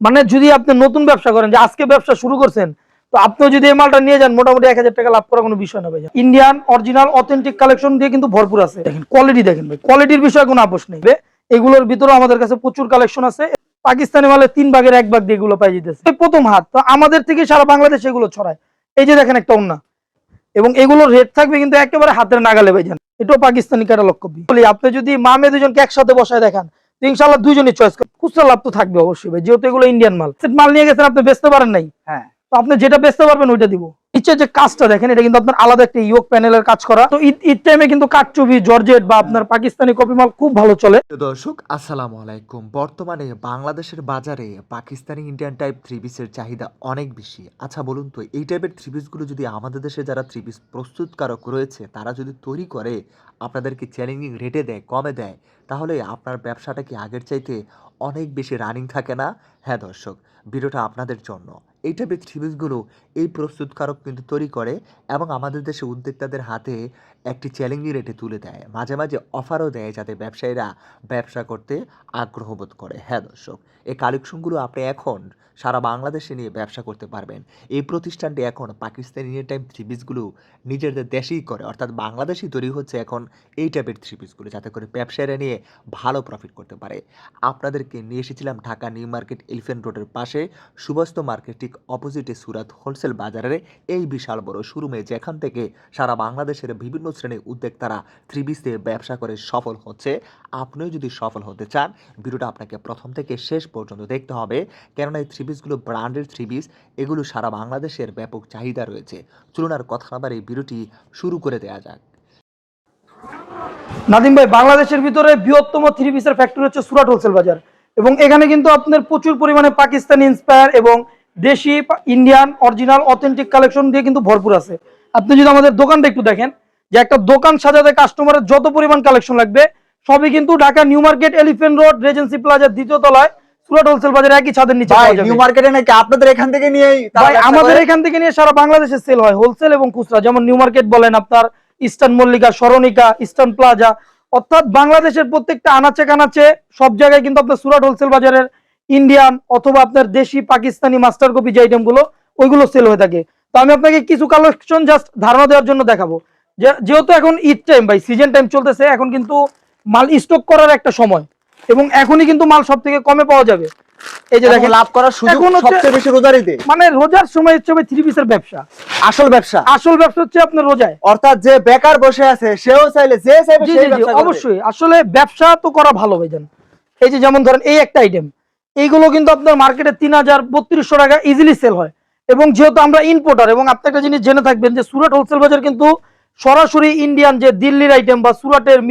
মানে যদি আপনি নতুন ব্যবসা করেন, যে আজকে ব্যবসা শুরু করছেন, তো আপনি যদি এই মালটা নিয়ে যান মোটামুটি 1000 টাকা লাভ করা কোনো বিষয় না ভাই। ইন্ডিয়ান অরিজিনাল অথেন্টিক কালেকশন দিয়ে কিন্তু ভরপুর আছে। দেখেন কোয়ালিটি, দেখেন ভাই কোয়ালিটির বিষয়ে কোনো আপোষ নেই। এগুলোর ভিতরে আমাদের কাছে প্রচুর কালেকশন আছে। পাকিস্তানি মালে 3 ভাগের 1 ভাগ দিয়ে এগুলো পাই যেতেছে। প্রথম হাত তো আমাদের থেকে সারা বাংলাদেশ এগুলো ছড়ায়। এই যে দেখেন একটা ওন্না, এবং এগুলোর রেট থাকবে কিন্তু একেবারে হাতের নাগালে ভাইজান। এটাও পাকিস্তানি ক্যাটালগ কপি। বলি আপনি যদি মা মেয়ে দুজনকে একসাথে বসায় দেখান, তো ইনশাআল্লাহ দুজনই চয়েস করবেন। খুচরা লাভ তো থাকবে অবশ্যই ভাই, যেহেতু এগুলো ইন্ডিয়ান মাল। মাল নিয়ে গেছেন আপনি, বেচতে পারেন নাই, হ্যাঁ, তো আপনি যেটা বেচতে পারবেন ওইটা দিব। নিচে যে কাজটা দেখেন, এটা কিন্তু আপনার আলাদা একটা ইয়োক প্যানেলের কাজ করা। তো ঈদ টাইমে কিন্তু কাটচুবি জর্জেট বা আপনার পাকিস্তানি কপি মাল খুব ভালো চলে। দর্শক আসসালামু আলাইকুম। বর্তমানে বাংলাদেশের বাজারে পাকিস্তানি ইন্ডিয়ান টাইপ থ্রি পিসের চাহিদা অনেক বেশি। আচ্ছা বলুন তো, এই টাইপের থ্রি পিসগুলো যদি আমাদের দেশে যারা থ্রি পিস প্রস্তুতকারক রয়েছে তারা যদি তৈরি করে আপনাদেরকে চ্যালেঞ্জিং রেটে দেয়, কমে দেয়, তাহলে আপনার ব্যবসাটা কি আগের চাইতে অনেক বেশি রানিং থাকে না? হ্যাঁ দর্শক, ভিডিওটা আপনাদের জন্য। এই টাইপের থ্রি পিসগুলো এই প্রস্তুতকারক কিন্তু তৈরি করে এবং আমাদের দেশে উদ্যোক্তাদের হাতে একটি চ্যালেঞ্জিং রেটে তুলে দেয়, মাঝে মাঝে অফারও দেয় যাতে ব্যবসায়ীরা ব্যবসা করতে আগ্রহ বোধ করে। হ্যাঁ দর্শক, এই কালেকশনগুলো আপনি এখন সারা বাংলাদেশে নিয়ে ব্যবসা করতে পারবেন। এই প্রতিষ্ঠানটি এখন পাকিস্তানি ইন্ডিয়ান টাইপ থ্রি পিসগুলো নিজেদের দেশেই করে, অর্থাৎ বাংলাদেশেই তৈরি হচ্ছে এখন এই টাইপের থ্রি পিসগুলো, যাতে করে ব্যবসায়ীরা নিয়ে ভালো প্রফিট করতে পারে। আপনাদেরকে নিয়ে এসেছিলাম ঢাকা নিউ মার্কেট এলিফ্যান্ট রোডের পাশে সুবাস্ত মার্কেট ঠিক অপোজিটে সুরাত হোলসেল বাজারের এই বিশাল বড় শোরুমে, যেখান থেকে সারা বাংলাদেশের বিভিন্ন শ্রেণীর উদ্যোক্তারা থ্রি পিসে ব্যবসা করে সফল হচ্ছে। আপনিও যদি সফল হতে চান, ভিডিওটা আপনাকে প্রথম থেকে শেষ পর্যন্ত দেখতে হবে, কেননা এই থ্রি পিসগুলো ব্র্যান্ডেড থ্রি পিস, এগুলো সারা বাংলাদেশের ব্যাপক চাহিদা রয়েছে। চলুন আর কথা না বাড়িয়ে এই ভিডিওটি শুরু করে দেওয়া যাক। নাদিম ভাই, বাংলাদেশের ভিতরে বৃহত্তম থ্রি পিসের ফ্যাক্টরি হচ্ছে সুরাট হোলসেল বাজার, এবং এখানে কিন্তু আপনার প্রচুর পরিমাণে পাকিস্তানি ইন্সপায়ার এবং দেশি ইন্ডিয়ান অরিজিনাল অথেন্টিক কালেকশন দিয়ে কিন্তু ভরপুর আছে। আপনি যদি আমাদের দোকানটা একটু দেখেন, যে একটা দোকান সাজাতে কাস্টমারের যত পরিমাণ কালেকশন লাগবে সবই কিন্তু Dhaka new market elephant road Regency প্লাজার 2য় তলায় সুরাট হোলসেল বাজার একই ছাদের নিচে পাওয়া যাবে। নিউ মার্কেটে নাকি আপনাদের এখান থেকে নিয়েই ভাই আমাদের এখান থেকে নিয়ে সারা বাংলাদেশে সেল হয়, হোলসেল এবং খুচরা। যেমন নিউ মার্কেট বলেন, আপনার ইস্টার্ন মল্লিকা, স্মরণিকা, ইস্টার্ন প্লাজা, অর্থাৎ বাংলাদেশের প্রত্যেকটা আনাচে কানাচে সব জায়গায় কিন্তু আপনার সুরাট হোলসেল বাজারের ইন্ডিয়ান অথবা আপনার দেশি পাকিস্তানি মাস্টার কপি যে আইটেম গুলো ওইগুলো সেল হয়ে থাকে। তো আমি আপনাকে কিছু কালেকশন জাস্ট ধারণা দেওয়ার জন্য দেখাবো। যেহেতু এখন ঈদ টাইম ভাই, সিজন টাইম চলতেছে, এখন কিন্তু মাল স্টক করার একটা সময়, এবং এখনই কিন্তু মাল সব থেকে কমে পাওয়া যাবে। এই যে দেখেন, লাভ করার সুযোগ সবচেয়ে বেশি রোজার ঈদে। মানে রোজার সময় হচ্ছে ভাই থ্রি পিসের ব্যবসা। আসল ব্যবসা হচ্ছে আপনার রোজায়, অর্থাৎ যে বেকার বসে আছে সেও চাইলে যে চাইবে জি সেই জি জি ব্যবসা করবে। অবশ্যই। আসলে ব্যবসা তো করা ভালো ভাইজান। এই যে যেমন ধরেন এই একটা আইটেম, এইগুলো কিন্তু আপনার মার্কেটে 3000-3200 টাকা ইজিলি সেল হয়। এবং যেহেতু আমরা ইম্পোর্টার, এবং আপনি একটা জিনিস জেনে থাকবেন যে সুরাট হোলসেল বাজার কিন্তু সরাসরি ইন্ডিয়ান যে দিল্লির আইটেম বা সুরাটের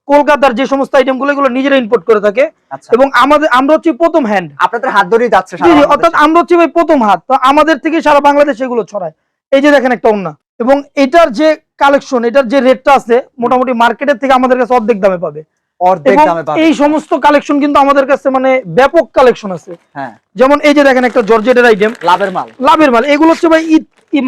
কলকাতার যে সমস্ত আইটেম গুলো এগুলো নিজেরা ইম্পোর্ট করে থাকে। আচ্ছা। এবং আমরা হচ্ছে প্রথম হ্যান্ড, আপনাদের হাত ধরেই যাচ্ছে জি জি, অর্থাৎ আমরা হচ্ছে ভাই প্রথম হাত, তো আমাদের থেকে সারা বাংলাদেশে এগুলো ছড়ায়। এই যে দেখেন একটা ওন্না, এবং এটার যে কালেকশন, এটার যে রেটটা আছে মোটামুটি মার্কেটের থেকে আমাদের কাছে অর্ধেক দামে পাবে। অর্ধেক এবং দামে পাবে। এই সমস্ত কালেকশন কিন্তু আমাদের কাছে মানে ব্যাপক কালেকশন আছে। হ্যাঁ, যেমন এই যে দেখেন একটা জর্জেটের আইটেম, লাভের মাল। লাভের মাল। এগুলো হচ্ছে ভাই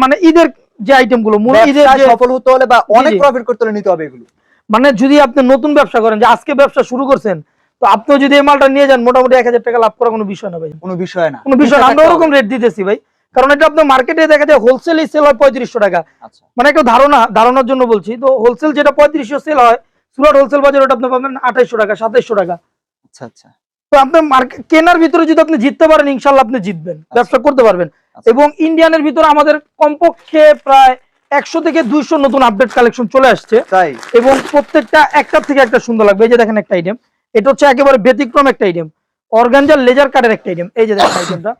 মানে ঈদের যে আইটেম গুলো, মূল ঈদের ব্যবসায় যে সফল হতে হলে বা অনেক জি, জি। প্রফিট করতে হলে নিতে হবে এগুলো। মানে যদি আপনি নতুন ব্যবসা করেন, যে আজকে ব্যবসা শুরু করছেন, তো আপনি যদি এই মালটা নিয়ে যান মোটামুটি 1000 টাকা লাভ করা কোনো বিষয় না ভাই, কোনো বিষয় না, কোনো বিষয় না। আমরা ওরকম রেট দিতেছি ভাই, কারণ এটা আপনার মার্কেটে দেখা যায় হোলসেলই সেল হয় 3500 টাকা। আচ্ছা, মানে একটা ধারণার জন্য বলছি, তো হোলসেল যেটা 3500 সেল হয় সুরাট হোলসেল বাজার, ওটা আপনি পাবেন 2800 টাকা, 2700 টাকা। আচ্ছা, আচ্ছা। তো আপনার মার্কেট কেনার ভিতরে যদি আপনি জিততে পারেন, ইনশাল্লাহ আপনি জিতবেন, ব্যবসা করতে পারবেন। এবং ইন্ডিয়ানের ভিতরে আমাদের কমপক্ষে প্রায় 100 থেকে 200 নতুন আপডেট কালেকশন চলে আসছে, তাই এবং প্রত্যেকটা একটার থেকে একটা সুন্দর লাগবে। এই যে দেখেন একটা আইটেম, এটা হচ্ছে একেবারে ব্যতিক্রম একটা আইটেম, অর্গানজার লেজার কাটের একটা আইটেম। এই যে দেখেন আইটেমটা,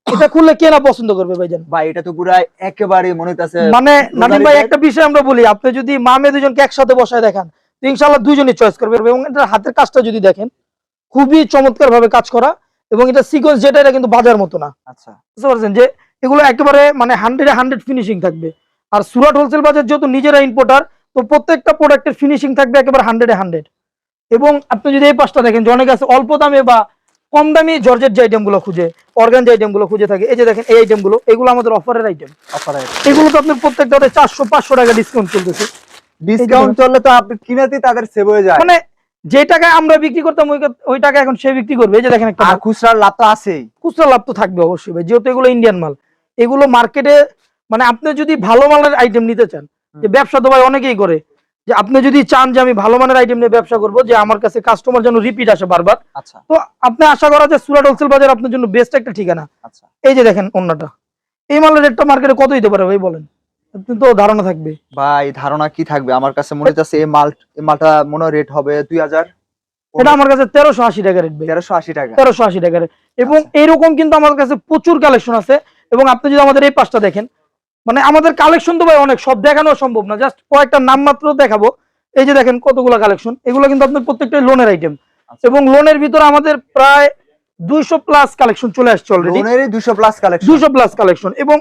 এটা খুললে কে না পছন্দ করবে ভাইজান? ভাই এটা তো পুরো একেবারে মনে হইতাছে মানে নাদিম ভাই, একটা বিষয় আমরা বলি, আপনি যদি মা মেয়ে দুজনকে একসাথে বসায় দেখান, তো ইনশাআল্লাহ দুজনই চয়েস করবে। এবং এটার হাতের কাজটা যদি দেখেন, খুবই চমৎকার ভাবে কাজ করা, এবং এটা সিকোয়েন্স যেটা, এটা কিন্তু বাজার মতো না। আচ্ছা, বুঝতে পারছেন যে এগুলো একেবারে মানে 100-100 ফিনিশিং থাকবে। আর সুরাট হোলসেল বাজার যেহেতু নিজেরা ইম্পোর্টার, তো প্রত্যেকটা প্রোডাক্টের ফিনিশিং থাকবে একেবারে 100-100। এবং আপনি যদি এই পাশটা দেখেন, যে অনেকে আছে অল্প দামে বা কম দামি জর্জেট যে আইটেম গুলো খুঁজে, অর্গান যে আইটেম গুলো খুঁজে থাকে, এই যে দেখেন এই আইটেম গুলো, এগুলো আমাদের অফারের আইটেম। অফারে এগুলো তো আপনার প্রত্যেকটা 400-500 টাকা ডিসকাউন্ট চলতেছে। ডিসকাউন্ট চললে তো আপনি কিনাতেই তাদের সেভ হয়ে যায়। মানে যে টাকায় আমরা বিক্রি করতাম ওই টাকা এখন সে বিক্রি করবে। এই যে দেখেন একটা আর খুচরার লাভ তো আছেই। খুচরা লাভ তো থাকবে অবশ্যই ভাই, যেহেতু এগুলো ইন্ডিয়ান মাল। এগুলো মার্কেটে মানে আপনি যদি ভালো মানের আইটেম নিতে চান, যে ব্যবসা তো ভাই অনেকেই করে, যে আপনি যদি চান যে আমি ভালো মানের আইটেম নিয়ে ব্যবসা করব, যে আমার কাছে কাস্টমার যেন রিপিট আসে বারবার, আচ্ছা তো আপনি আশা করা যে সুরাট হোলসেল বাজার আপনার জন্য বেস্ট একটা ঠিকানা। আচ্ছা এই যে দেখেন অন্যটা, এই মালের রেটটা মার্কেটে কত দিতে পারে ভাই বলেন, আপনি তো ধারণা থাকবে। ভাই ধারণা কি থাকবে, আমার কাছে মনে হচ্ছে এই মালটা মনে রেট হবে 2000। এটা আমার কাছে 1380 টাকা রেট ভাই, 1380 টাকা। 1380 টাকা রেট। এবং এরকম কিন্তু আমার কাছে প্রচুর কালেকশন আছে। এবং আপনি যদি আমাদের এই পাশটা দেখেন, মানে আমাদের কালেকশন তো ভাই অনেক, সব দেখানো সম্ভব না, জাস্ট কয়েকটা নাম মাত্র দেখাবো। এই যে দেখেন কতগুলো কালেকশন, এগুলো কিন্তু আপনার প্রত্যেকটা লোনের আইটেম। এবং লোনের ভিতরে আমাদের প্রায় 200 প্লাস কালেকশন চলে আসছে অলরেডি। লোনেরই 200 প্লাস কালেকশন। 200 plus collection. এবং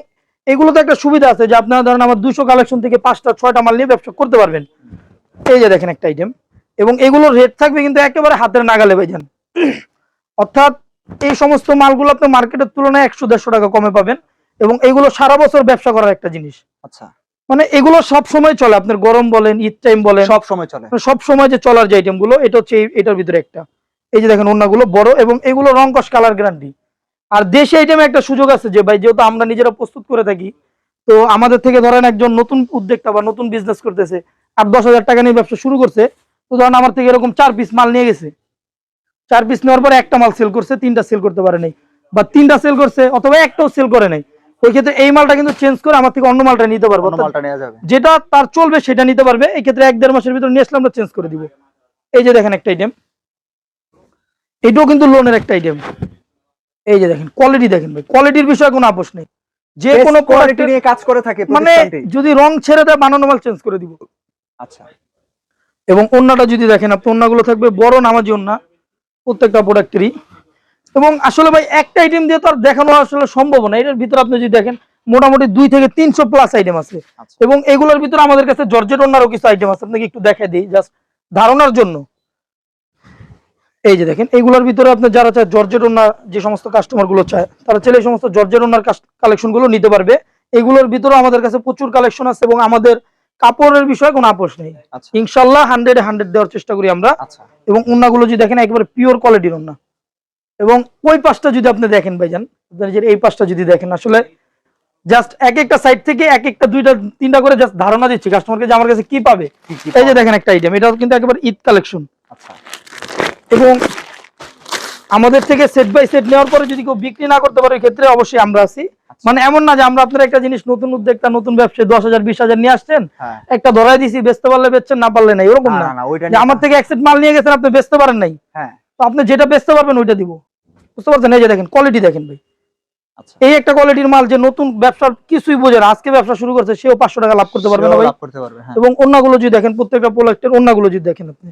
এগুলোতে একটা সুবিধা আছে যে আপনারা ধরেন আমার 200 কালেকশন থেকে 5টা 6টা মাল নিয়ে ব্যবসা করতে পারবেন। এই যে দেখেন একটা আইটেম, এবং এগুলোর রেট থাকবে কিন্তু একেবারে হাতের নাগালে ভাইজান। অর্থাৎ এই সমস্ত মালগুলো আপনি মার্কেটের তুলনায় 100-150 টাকা কমে পাবেন। এবং এগুলো সারা বছর ব্যবসা করার একটা জিনিস। আচ্ছা মানে এগুলো সব সময় চলে, আপনার গরম বলেন ঈদ টাইম বলেন, সব সময় চলে। সব সময় যে চলার যে আইটেম গুলো, এটা হচ্ছে এটার ভিতরে একটা। এই যে দেখেন ওন্নাগুলো বড়, এবং এগুলো রং কস কালার গ্যারান্টি। আর দেশি আইটেমে একটা সুযোগ আছে যে ভাই, যেহেতু আমরা নিজেরা প্রস্তুত করে থাকি, তো আমাদের থেকে ধরেন একজন নতুন উদ্যোক্তা বা নতুন বিজনেস করতেছে, 8-10 হাজার টাকা নিয়ে ব্যবসা শুরু করছে, তো ধরেন আমার থেকে এরকম 4 পিস মাল নিয়ে গেছে, 4 পিস নেওয়ার পরে একটা মাল সেল করছে, 3টা সেল করতে পারে নাই, বা 3টা সেল করছে অথবা একটাও সেল করে নাই, ওই ক্ষেত্রে এই মালটা কিন্তু চেঞ্জ করে আমার থেকে অন্য মালটা নিতে পারবো। অন্য মালটা নেওয়া যাবে। যেটা তার চলবে সেটা নিতে পারবে। এই ক্ষেত্রে 1-1.5 মাসের ভিতরে নিয়ে আসলে আমরা চেঞ্জ করে দিব। এই যে দেখেন একটা আইটেম, এটাও কিন্তু লোনের একটা আইটেম। এই যে দেখেন কোয়ালিটি দেখেন ভাই, কোয়ালিটির বিষয়ে কোনো আপোষ নেই। যে কোনো কোয়ালিটি নিয়ে কাজ করে থাকে মানে প্রতিষ্ঠানটি। যদি রং ছেড়ে দেয় বানানো মাল চেঞ্জ করে দিব। আচ্ছা এবং ওন্নাটা যদি দেখেন আপনি, ওন্নাগুলো থাকবে বড় নামাজি ওন্না প্রত্যেকটা প্রোডাক্টেরই। এবং আসলে ভাই একটা আইটেম দিয়ে তো আর দেখানো আসলে সম্ভব না। এটার ভিতরে আপনি যদি দেখেন মোটামুটি 2 থেকে 300 প্লাস আইটেম আছে। আচ্ছা এবং এগুলোর ভিতরে আমাদের কাছে জর্জেট ওন্নারও কিছু আইটেম আছে, আপনাকে একটু দেখাই দিই জাস্ট ধারণার জন্য। এই যে দেখেন এগুলোর ভিতরে আপনি যারা চায় জর্জেট ওন্না, যে সমস্ত কাস্টমার গুলো চায় তারা চাইলে এই সমস্ত জর্জেট ওন্নার কালেকশন গুলো নিতে পারবে। এগুলোর ভিতরে আমাদের কাছে প্রচুর কালেকশন আছে। এবং আমাদের কাপড়ের বিষয়ে কোনো আপোষ নেই, আচ্ছা ইনশাল্লাহ 100-100 দেওয়ার চেষ্টা করি আমরা। আচ্ছা এবং ওন্নাগুলো যদি দেখেন একেবারে পিওর কোয়ালিটির ওন্না। এবং ওই পাশটা যদি আপনি দেখেন ভাইজান, আপনার যে এই পাশটা যদি দেখেন, আসলে জাস্ট এক একটা সাইড থেকে এক একটা 2টা-3টা করে জাস্ট ধারণা দিচ্ছি কাস্টমারকে যে আমার কাছে কি পাবে। কি এই যে দেখেন একটা আইটেম, এটা কিন্তু একেবারে ঈদ কালেকশন। আচ্ছা এবং আমাদের থেকে সেট বাই সেট নেওয়ার পরে যদি কেউ বিক্রি না করতে পারে, এই ক্ষেত্রে অবশ্যই আমরা আছি। মানে এমন না যে আমরা আপনার একটা জিনিস নতুন উদ্যোক্তা নতুন ব্যবসায় 10,000-20,000 নিয়ে আসছেন, হ্যাঁ একটা ধরাই দিছি, বেচতে পারলে বেচছেন, না পারলে নাই, এরকম না। না ওইটা যে আমার থেকে এক সেট মাল নিয়ে গেছেন আপনি বেচতে পারেন নাই, হ্যাঁ তো আপনি যেটা বেচতে পারবেন ওইটা দিব, বুঝতে পারছেন। এই যে দেখেন কোয়ালিটি দেখেন ভাই, আচ্ছা এই একটা কোয়ালিটির মাল, যে নতুন ব্যবসার কিছুই বোঝে না, আজকে ব্যবসা শুরু করছে, সেও 500 টাকা লাভ করতে পারবে না ভাই। লাভ করতে পারবে হ্যাঁ। এবং অন্যগুলো যদি দেখেন, প্রত্যেকটা প্রোডাক্টের অন্যগুলো যদি দেখেন আপনি,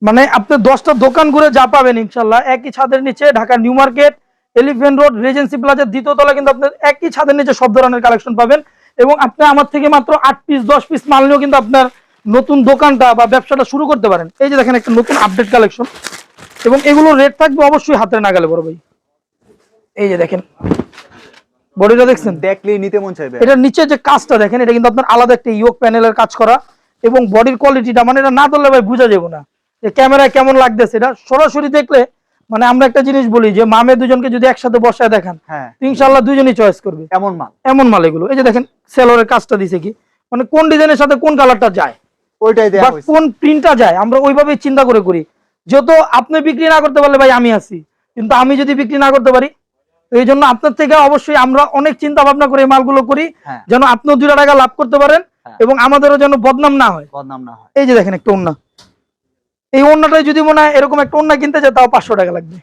মানে আপনি 10টা দোকান ঘুরে যা পাবেন ইনশাল্লাহ একই ছাদের নিচে, Dhaka new market, elephant road, regency প্লাজার 2য় তলা কিন্তু আপনার একই ছাদের নিচে সব ধরনের কালেকশন পাবেন। এবং আপনি আমার থেকে মাত্র 8 পিস 10 পিস মাল নিয়েও কিন্তু আপনার নতুন দোকানটা বা ব্যবসাটা শুরু করতে পারেন। এই যে দেখেন একটা নতুন আপডেট কালেকশন। এবং এগুলোর রেট থাকবে অবশ্যই হাতের নাগালে বড় ভাই। এই যে দেখেন বডিটা দেখছেন, দেখলেই নিতে মন চাইবে। এটার নিচে যে কাজটা দেখেন, এটা কিন্তু আপনার আলাদা একটা ইয়োক প্যানেলের কাজ করা। এবং বডির কোয়ালিটিটা মানে এটা না ধরলে ভাই বোঝা যাবে না যে ক্যামেরায় কেমন লাগতেছে। এটা সরাসরি দেখলে, মানে আমরা একটা জিনিস বলি যে মামে দুজনকে যদি একসাথে বসায় দেখান, হ্যাঁ ইনশাআল্লাহ দুজনই চয়েস করবে এমন মাল। এমন মাল এগুলো। এই যে দেখেন সেলরের কাজটা দিছে কি, মানে কোন ডিজাইনের সাথে কোন কালারটা যায় ওইটাই বা দেয়া হইছে। কোন প্রিন্টটা যায়, আমরা ওইভাবেই চিন্তা করে করি। যেহেতু আপনি বিক্রি না করতে পারলে ভাই আমি আছি, কিন্তু আমি যদি বিক্রি না করতে পারি, তো এই জন্য আপনার থেকে অবশ্যই আমরা অনেক চিন্তা ভাবনা করে এই মালগুলো করি, হ্যাঁ যেন আপনিও 2 টাকা লাভ করতে পারেন হ্যাঁ। এবং আমাদেরও যেন বদনাম না হয়। বদনাম না হয়। এই যে দেখেন একটা ওন্না, এই ওন্নাটাই যদি মনে হয় এরকম একটা ওন্না কিনতে যায়, তাও 500 টাকা লাগবে,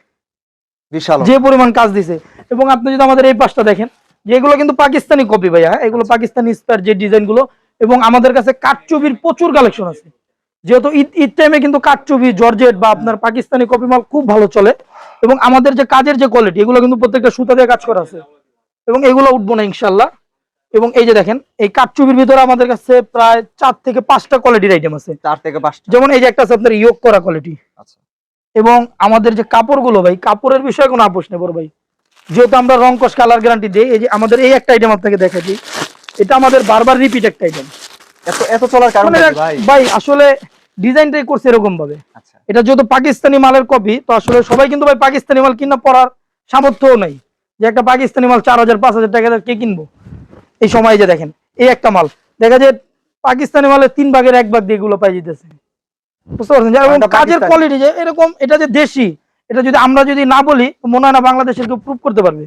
বিশাল যে পরিমাণ কাজ দিছে। এবং আপনি যদি আমাদের এই পাশটা দেখেন, যে এগুলো কিন্তু পাকিস্তানি কপি ভাইয়া, এগুলো পাকিস্তানি স্পার যে ডিজাইন গুলো। এবং আমাদের কাছে কাঠচুবির প্রচুর কালেকশন আছে, যেহেতু ঈদ টাইমে কিন্তু কাঠচুবি জর্জেট বা আপনার পাকিস্তানি কপি মাল খুব ভালো চলে। এবং আমাদের যে কাজের যে কোয়ালিটি, এগুলো কিন্তু প্রত্যেকটা সুতা দিয়ে কাজ করা আছে, এবং এগুলো উঠবো না ইনশাল্লাহ। এবং এই যে দেখেন এই কাঠচুবির ভিতরে আমাদের কাছে প্রায় 4 থেকে 5টা কোয়ালিটির আইটেম আছে। 4 থেকে 5টা। যেমন এই যে একটা আছে আপনার ইয়োক করা কোয়ালিটি। আচ্ছা এবং আমাদের যে কাপড়গুলো ভাই, কাপড়ের বিষয়ে কোনো আপোষ নেই বড় ভাই, যেহেতু আমরা রং কস কালার গ্যারান্টি দিই। এই যে আমাদের এই একটা আইটেম আপনাকে দেখা দিই, এটা আমাদের বারবার রিপিট একটা আইটেম। এত এত চলার কারণ মানে কি ভাই? ভাই আসলে ডিজাইনটাই করছে এরকম ভাবে। আচ্ছা এটা যেহেতু পাকিস্তানি মালের কপি, তো আসলে সবাই কিন্তু ভাই পাকিস্তানি মাল কিনা পড়ার সামর্থ্যও নাই, যে একটা পাকিস্তানি মাল 4000 5000 টাকা দিয়ে কে কিনবো এই সময়। যে দেখেন এই একটা মাল দেখা যায় পাকিস্তানি মালের 3 ভাগের 1 ভাগ দিয়ে এগুলো পাই যেতেছে, বুঝতে পারছেন? যে এবং এটা কাজের পাকিস্তানি। কোয়ালিটি যে এরকম, এটা যে দেশি, এটা যদি আমরা যদি না বলি তো মনে হয় না বাংলাদেশের কেউ প্রুভ করতে পারবে।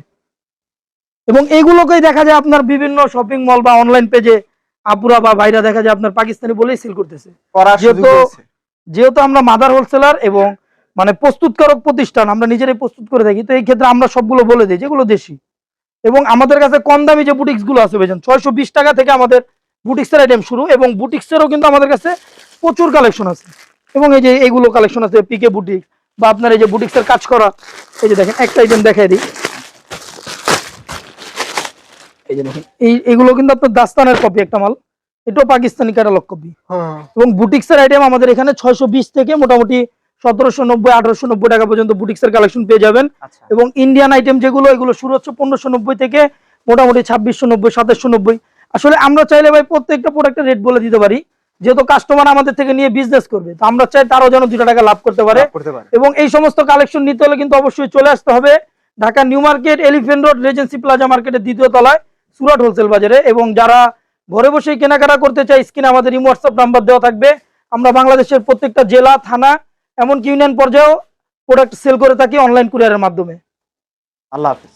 এবং এইগুলোকেই দেখা যায় আপনার বিভিন্ন শপিং মল বা অনলাইন পেজে আপুরা বা ভাইরা দেখা যায় আপনার পাকিস্তানি বলেই সেল করতেছে। করার সুযোগ যেহেতু রয়েছে। যেহেতু আমরা মাদার হোলসেলার এবং মানে প্রস্তুতকারক প্রতিষ্ঠান, আমরা নিজেরাই প্রস্তুত করে থাকি, তো এই ক্ষেত্রে আমরা সবগুলো বলে দিই যেগুলো দেশি। এবং আমাদের কাছে কম দামি যে বুটিক্স গুলো আছে ভাইজান, 620 টাকা থেকে আমাদের বুটিক্সের আইটেম শুরু, এবং বুটিক্সেরও কিন্তু আমাদের কাছে প্রচুর কালেকশন আছে। এবং এই যে এইগুলো কালেকশন আছে পিকে বুটিক্স, বা আপনার এই যে বুটিক্সের কাজ করা, এই যে দেখেন একটা আইটেম দেখাই দিই, এই যে দেখেন এইগুলো কিন্তু আপনার দাস্তানের কপি একটা মাল, এটাও পাকিস্তানি ক্যাটালগ কপি। এবং বুটিক্সের আইটেম আমাদের এখানে 620 থেকে মোটামুটি 1790 1890 টাকা পর্যন্ত বুটিক্সের কালেকশন পেয়ে যাবেন। আচ্ছা এবং ইন্ডিয়ান আইটেম যেগুলো, এগুলো শুরু হচ্ছে 1590 থেকে মোটামুটি 2690 2790। আসলে আমরা চাইলে ভাই প্রত্যেকটা প্রোডাক্টের রেট বলে দিতে পারি, যেহেতু কাস্টমার আমাদের থেকে নিয়ে বিজনেস করবে, তো আমরা চাই তারও যেন 2 টাকা লাভ করতে পারে। লাভ করতে পারে। এবং এই সমস্ত কালেকশন নিতে হলে কিন্তু অবশ্যই চলে আসতে হবে Dhaka new market, elephant road, Regency plaza মার্কেটের 2য় তলায় সুরাট হোলসেল বাজারে। এবং যারা ঘরে বসেই কেনাকাটা করতে চাই, স্ক্রিনে আমাদের ইমো হোয়াটসঅ্যাপ নাম্বার দেওয়া থাকবে। আমরা বাংলাদেশের প্রত্যেকটা জেলা, থানা, এমনকি ইউনিয়ন পর্যায়েও প্রোডাক্ট সেল করে থাকি অনলাইন কুরিয়ারের মাধ্যমে। আল্লাহ হাফেজ।